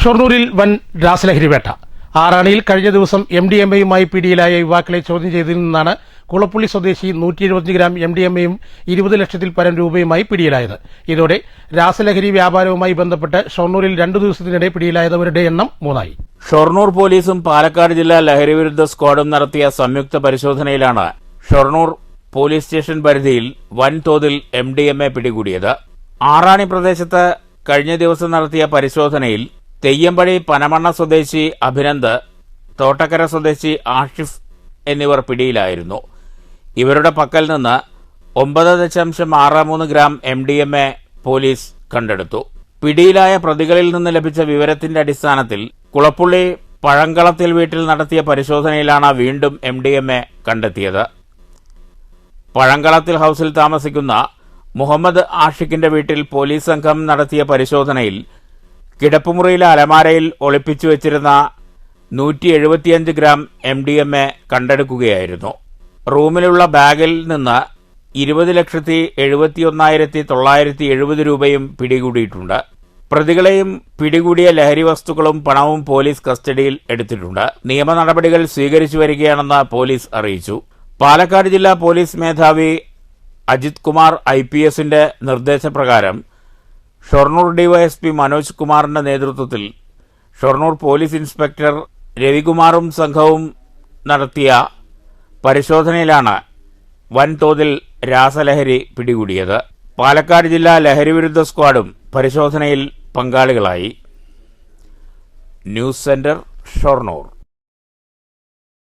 ഷൊർണൂരിൽ വൻ രാസലഹരി വേട്ട. ആറാണിയിൽ കഴിഞ്ഞ ദിവസം MDMA-യുമായി പിടിയിലായ യുവാക്കളെ ചോദ്യം ചെയ്തതിൽ നിന്നാണ് കുളപ്പുള്ളി സ്വദേശി 175 ഗ്രാം MDMA-യും 20 ലക്ഷത്തിൽ പരം രൂപയുമായി പിടിയിലായത്. ഇതോടെ രാസലഹരി വ്യാപാരവുമായി ബന്ധപ്പെട്ട് ഷൊർണൂരിൽ 2 ദിവസത്തിനിടെ പിടിയിലായവരുടെ എണ്ണം 3 ആയി. ഷൊർണൂർ പോലീസും പാലക്കാട് ജില്ലാ ലഹരിവിരുദ്ധ സ്ക്വാഡും നടത്തിയ സംയുക്ത പരിശോധനയിലാണ് ഷൊർണൂർ പോലീസ് സ്റ്റേഷൻ പരിധിയിൽ വൻതോതിൽ MDMA പിടികൂടിയത്. ആറാണി പ്രദേശത്ത് കഴിഞ്ഞ ദിവസം നടത്തിയ പരിശോധനയിൽ തെയ്യമ്പടി പനമണ്ണ സ്വദേശി അഭിനന്ദ്, തോട്ടക്കര സ്വദേശി ആഷിഫ് എന്നിവർ പിടിയിലായിരുന്നു. ഇവരുടെ പക്കൽ നിന്ന് 9.63 ഗ്രാം MDMA പോലീസ് കണ്ടെടുത്തു. പിടിയിലായ പ്രതികളിൽ നിന്ന് ലഭിച്ച വിവരത്തിന്റെ അടിസ്ഥാനത്തിൽ കുളപ്പുള്ളി പഴങ്കളത്തിൽ വീട്ടിൽ നടത്തിയ പരിശോധനയിലാണ് വീണ്ടും MDMA കണ്ടെത്തിയത്. പഴങ്കളത്തിൽ ഹൌസിൽ താമസിക്കുന്ന മുഹമ്മദ് ആഷിഖിന്റെ വീട്ടിൽ പോലീസ് സംഘം നടത്തിയ പരിശോധനയിൽ കിടപ്പുമുറിയിലെ അലമാരയിൽ ഒളിപ്പിച്ചു വെച്ചിരുന്ന 175 ഗ്രാം MDMA കണ്ടെടുക്കുകയായിരുന്നു. റൂമിലുള്ള ബാഗിൽ നിന്ന് 20,71,970 രൂപയും പിടികൂടിയിട്ടുണ്ട്. പ്രതികളെയും പിടികൂടിയ ലഹരി വസ്തുക്കളും പണവും പോലീസ് കസ്റ്റഡിയിൽ എടുത്തിട്ടുണ്ട്. നിയമ നടപടികൾ സ്വീകരിച്ചു വരികയാണെന്ന് പോലീസ് അറിയിച്ചു. പാലക്കാട് ജില്ലാ പോലീസ് മേധാവി അജിത് കുമാർ IPS-ന്റെ നിർദ്ദേശപ്രകാരം ഷൊർണൂർ DYSP മനോജ് കുമാറിന്റെ നേതൃത്വത്തിൽ ഷൊർണൂർ പോലീസ് ഇൻസ്പെക്ടർ രവികുമാറും സംഘവും നടത്തിയ പരിശോധനയിലാണ് വൻതോതിൽ രാസലഹരി പിടികൂടിയത്. പാലക്കാട് ജില്ലാ ലഹരിവിരുദ്ധ സ്ക്വാഡും പരിശോധനയിൽ പങ്കാളികളായി. News centre, Shoranur.